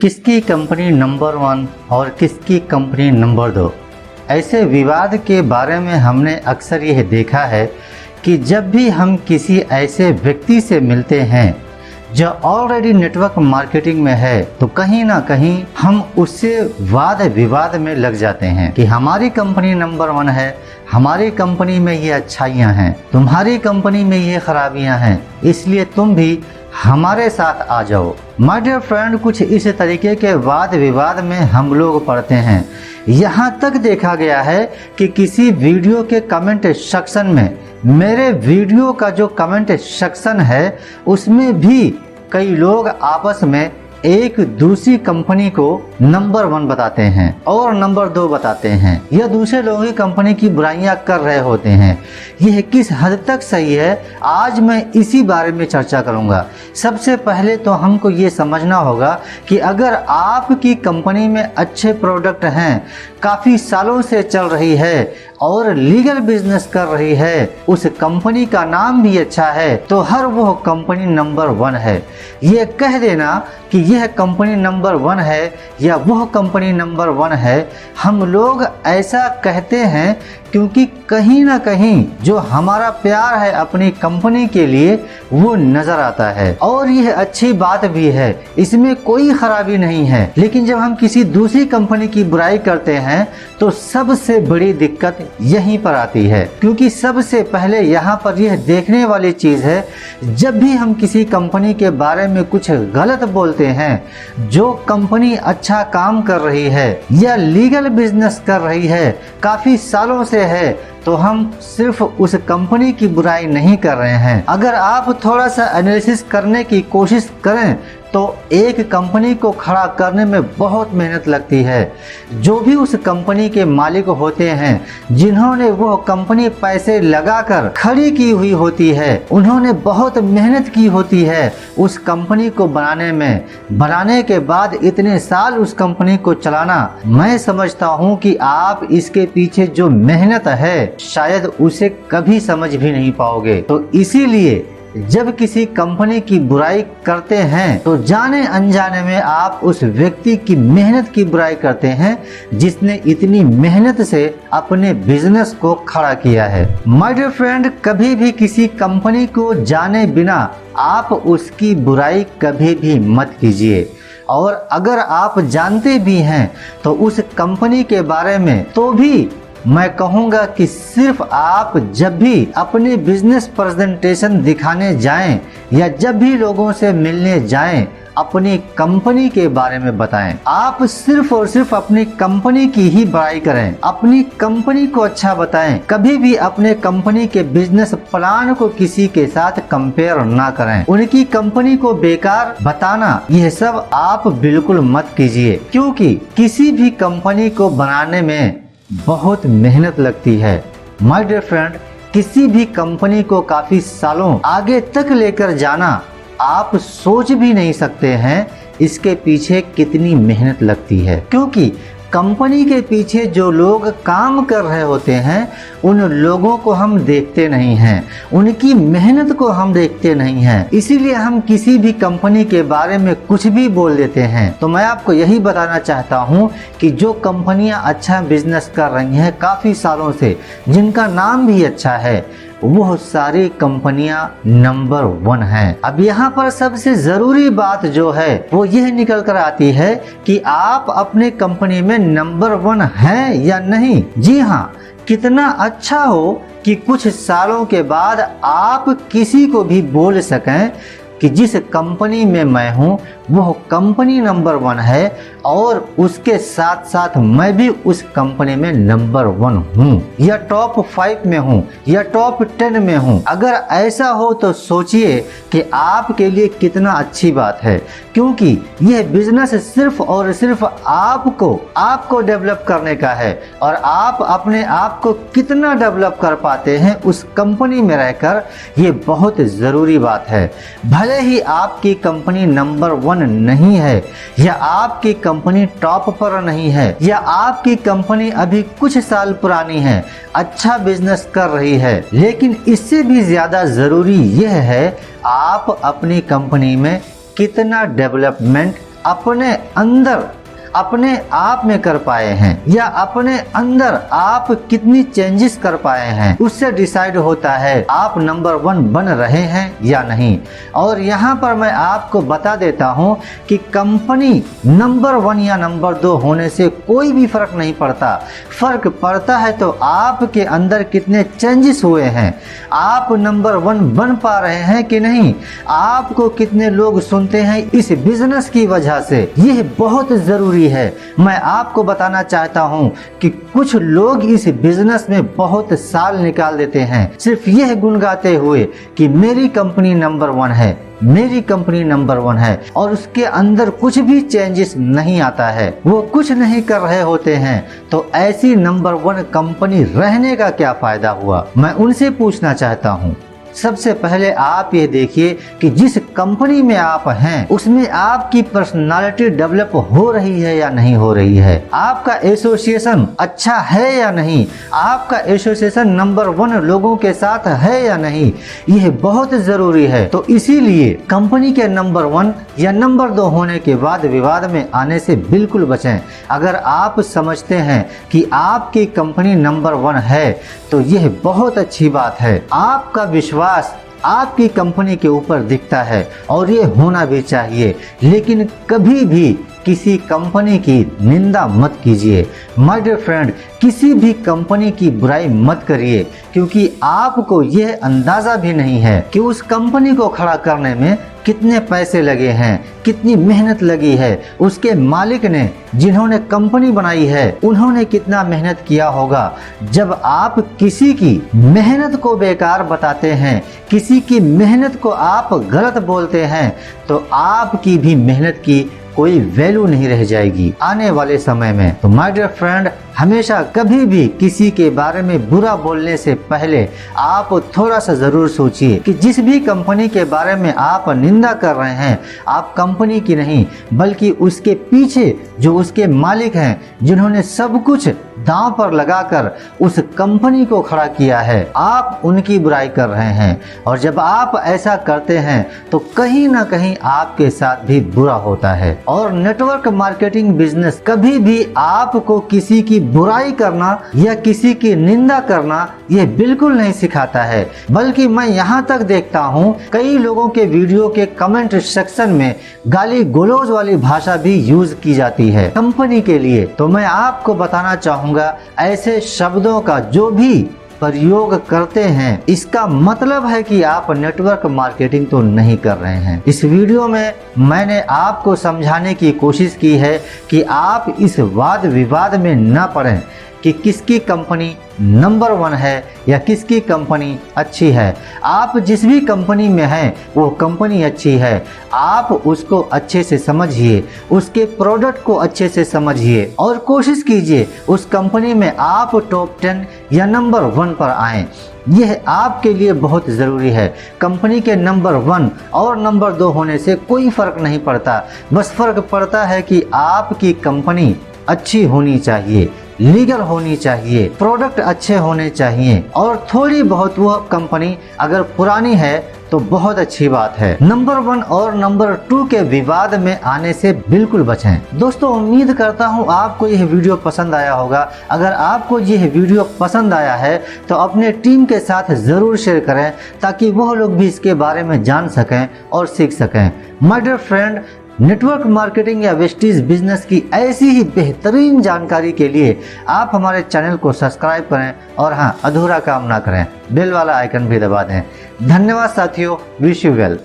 किसकी company number 1 और किसकी कंपनी नंबर 2। ऐसे विवाद के बारे में हमने अक्सर यह देखा है कि जब भी हम किसी ऐसे व्यक्ति से मिलते हैं जो ऑलरेडी नेटवर्क मार्केटिंग में है तो कहीं ना कहीं हम उससे वाद विवाद में लग जाते हैं कि हमारी कंपनी नंबर 1 है, हमारी कंपनी में ये अच्छाइयाँ हैं, तुम्हारी कंपनी में ये खराबियाँ हैं, इसलिए तुम भी हमारे साथ आ जाओ। माय डियर फ्रेंड, कुछ इस तरीके के वाद विवाद में हम लोग पढ़ते हैं। यहाँ तक देखा गया है कि किसी वीडियो के कमेंट सेक्शन में, मेरे वीडियो का जो कमेंट सेक्शन है उसमें भी कई लोग आपस में एक दूसरी कंपनी को नंबर 1 बताते हैं और नंबर 2 बताते हैं, या दूसरे लोगों की कंपनी की बुराइयां कर रहे होते हैं। यह किस हद तक सही है, आज मैं इसी बारे में चर्चा करूंगा। सबसे पहले तो हमको ये समझना होगा कि अगर आपकी कंपनी में अच्छे प्रोडक्ट हैं, काफ़ी सालों से चल रही है और लीगल बिजनेस कर रही है, उस कंपनी का नाम भी अच्छा है, तो हर वो कंपनी नंबर 1 है। ये कह देना कि यह कंपनी नंबर 1 है या वह कंपनी नंबर 1 है, हम लोग ऐसा कहते हैं क्योंकि कहीं ना कहीं जो हमारा प्यार है अपनी कंपनी के लिए वो नजर आता है, और यह अच्छी बात भी है, इसमें कोई खराबी नहीं है। लेकिन जब हम किसी दूसरी कंपनी की बुराई करते हैं तो सबसे बड़ी दिक्कत यहीं पर आती है, क्योंकि सबसे पहले यहाँ पर यह देखने वाली चीज है, जब भी हम किसी कंपनी के बारे में कुछ गलत बोलते हैं, जो कंपनी अच्छा काम कर रही है या लीगल बिजनेस कर रही है, काफी सालों से है, तो हम सिर्फ उस कंपनी की बुराई नहीं कर रहे हैं। अगर आप थोड़ा सा एनालिसिस करने की कोशिश करें तो एक कंपनी को खड़ा करने में बहुत मेहनत लगती है। जो भी उस कंपनी के मालिक होते हैं, जिन्होंने वो कंपनी पैसे लगाकर खड़ी की हुई होती है, उन्होंने बहुत मेहनत की होती है उस कंपनी को बनाने के बाद इतने साल उस कंपनी को चलाना। मैं समझता हूँ कि आप इसके पीछे जो मेहनत है शायद उसे कभी समझ भी नहीं पाओगे। तो इसीलिए जब किसी कंपनी की बुराई करते हैं तो जाने अनजाने में आप उस व्यक्ति की मेहनत की बुराई करते हैं जिसने इतनी मेहनत से अपने बिजनेस को खड़ा किया है। माय डियर फ्रेंड, कभी भी किसी कंपनी को जाने बिना आप उसकी बुराई कभी भी मत कीजिए, और अगर आप जानते भी हैं तो उस कंपनी के बारे में तो भी मैं कहूँगा कि सिर्फ आप जब भी अपने बिजनेस प्रेजेंटेशन दिखाने जाएं या जब भी लोगों से मिलने जाएं, अपनी कंपनी के बारे में बताएं। आप सिर्फ और सिर्फ अपनी कंपनी की ही बड़ाई करें, अपनी कंपनी को अच्छा बताएं। कभी भी अपने कंपनी के बिजनेस प्लान को किसी के साथ कंपेयर ना करें, उनकी कंपनी को बेकार बताना, यह सब आप बिल्कुल मत कीजिए, क्योंकि किसी भी कंपनी को बनाने में बहुत मेहनत लगती है। माय डियर फ्रेंड, किसी भी कंपनी को काफी सालों आगे तक लेकर जाना आप सोच भी नहीं सकते हैं इसके पीछे कितनी मेहनत लगती है, क्योंकि कंपनी के पीछे जो लोग काम कर रहे होते हैं उन लोगों को हम देखते नहीं हैं, उनकी मेहनत को हम देखते नहीं हैं, इसीलिए हम किसी भी कंपनी के बारे में कुछ भी बोल देते हैं। तो मैं आपको यही बताना चाहता हूँ कि जो कंपनियां अच्छा बिजनेस कर रही हैं काफ़ी सालों से, जिनका नाम भी अच्छा है, वो सारी कंपनियां नंबर 1 हैं। अब यहाँ पर सबसे जरूरी बात जो है वो यह निकल कर आती है कि आप अपने कंपनी में नंबर 1 हैं या नहीं। जी हाँ, कितना अच्छा हो कि कुछ सालों के बाद आप किसी को भी बोल सकें कि जिस कंपनी में मैं हूँ वो कंपनी नंबर 1 है, और उसके साथ साथ मैं भी उस कंपनी में नंबर 1 हूँ, या टॉप 5 में हूँ, या टॉप 10 में हूँ। अगर ऐसा हो तो सोचिए कि आपके लिए कितना अच्छी बात है, क्योंकि यह बिजनेस सिर्फ और सिर्फ आपको डेवलप करने का है, और आप अपने आप को कितना डेवलप कर पाते हैं उस कंपनी में रहकर, ये बहुत ज़रूरी बात है। भले ही आपकी कंपनी नंबर 1 नहीं है, या आपकी कंपनी टॉप पर नहीं है, या आपकी कंपनी अभी कुछ साल पुरानी है, अच्छा बिजनेस कर रही है, लेकिन इससे भी ज्यादा जरूरी यह है आप अपनी कंपनी में कितना डेवलपमेंट अपने अंदर अपने आप में कर पाए हैं या अपने अंदर आप कितनी चेंजेस कर पाए हैं, उससे डिसाइड होता है आप नंबर 1 बन रहे हैं या नहीं। और यहाँ पर मैं आपको बता देता हूँ कि कंपनी नंबर 1 या नंबर 2 होने से कोई भी फर्क नहीं पड़ता। फर्क पड़ता है तो आपके अंदर कितने चेंजेस हुए हैं, आप नंबर 1 बन पा रहे हैं कि नहीं, आपको कितने लोग सुनते हैं इस बिजनेस की वजह से। यह बहुत जरूरी है। मैं आपको बताना चाहता हूं कि कुछ लोग इस बिजनेस में बहुत साल निकाल देते हैं सिर्फ यह गुनगाते हुए कि मेरी कंपनी नंबर 1 है, मेरी कंपनी नंबर 1 है, और उसके अंदर कुछ भी चेंजेस नहीं आता है, वो कुछ नहीं कर रहे होते हैं। तो ऐसी नंबर 1 कंपनी रहने का क्या फायदा हुआ, मैं उनसे पूछना चाहता हूँ। सबसे पहले आप ये देखिए कि जिस कंपनी में आप हैं उसमें आपकी पर्सनालिटी डेवलप हो रही है या नहीं हो रही है, आपका एसोसिएशन अच्छा है या नहीं, आपका एसोसिएशन नंबर 1 लोगों के साथ है या नहीं, यह बहुत जरूरी है। तो इसीलिए कंपनी के नंबर 1 या नंबर 2 होने के बाद विवाद में आने से बिल्कुल बचें। अगर आप समझते हैं कि आपकी कंपनी नंबर 1 है तो यह बहुत अच्छी बात है, आपका विश्वास आपकी कंपनी के ऊपर दिखता है और ये होना भी चाहिए। लेकिन कभी भी किसी कंपनी की निंदा मत कीजिए माय डियर फ्रेंड, किसी भी कंपनी की बुराई मत करिए, क्योंकि आपको यह अंदाजा भी नहीं है कि उस कंपनी को खड़ा करने में कितने पैसे लगे हैं, कितनी मेहनत लगी है, उसके मालिक ने जिन्होंने कंपनी बनाई है उन्होंने कितना मेहनत किया होगा। जब आप किसी की मेहनत को बेकार बताते हैं, किसी की मेहनत को आप गलत बोलते हैं, तो आपकी भी मेहनत की कोई वैल्यू नहीं रह जाएगी आने वाले समय में। तो माय डियर फ्रेंड, हमेशा कभी भी किसी के बारे में बुरा बोलने से पहले आप थोड़ा सा जरूर सोचिए कि जिस भी कंपनी के बारे में आप निंदा कर रहे हैं, आप कंपनी की नहीं बल्कि उसके पीछे जो उसके मालिक हैं जिन्होंने सब कुछ दांव पर लगाकर उस कंपनी को खड़ा किया है, आप उनकी बुराई कर रहे हैं। और जब आप ऐसा करते हैं तो कहीं ना कहीं आपके साथ भी बुरा होता है। और नेटवर्क मार्केटिंग बिजनेस कभी भी आपको किसी की बुराई करना या किसी की निंदा करना यह बिल्कुल नहीं सिखाता है, बल्कि मैं यहाँ तक देखता हूँ कई लोगों के वीडियो के कमेंट सेक्शन में गाली गलौज वाली भाषा भी यूज की जाती है कंपनी के लिए। तो मैं आपको बताना चाहूँगा ऐसे शब्दों का जो भी प्रयोग करते हैं, इसका मतलब है कि आप नेटवर्क मार्केटिंग तो नहीं कर रहे हैं। इस वीडियो में मैंने आपको समझाने की कोशिश की है कि आप इस वाद विवाद में न पड़ें कि किसकी कंपनी नंबर 1 है या किसकी कंपनी अच्छी है। आप जिस भी कंपनी में हैं वो कंपनी अच्छी है, आप उसको अच्छे से समझिए, उसके प्रोडक्ट को अच्छे से समझिए और कोशिश कीजिए उस कंपनी में आप टॉप 10 या नंबर 1 पर आएं। यह आपके लिए बहुत ज़रूरी है। कंपनी के नंबर 1 और नंबर 2 होने से कोई फ़र्क नहीं पड़ता, बस फ़र्क पड़ता है कि आपकी कंपनी अच्छी होनी चाहिए, लीगल होनी चाहिए, प्रोडक्ट अच्छे होने चाहिए, और थोड़ी बहुत वो कंपनी अगर पुरानी है तो बहुत अच्छी बात है। नंबर 1 और नंबर 2 के विवाद में आने से बिल्कुल बचें। दोस्तों, उम्मीद करता हूँ आपको यह वीडियो पसंद आया होगा। अगर आपको यह वीडियो पसंद आया है तो अपने टीम के साथ ज़रूर शेयर करें ताकि वह लोग भी इसके बारे में जान सकें और सीख सकें। My dear friend, network marketing या वेस्टीज बिजनेस की ऐसी ही बेहतरीन जानकारी के लिए आप हमारे चैनल को सब्सक्राइब करें और हाँ, अधूरा काम ना करें, बेल वाला आइकन भी दबा दें। धन्यवाद साथियों, विश यू वेल।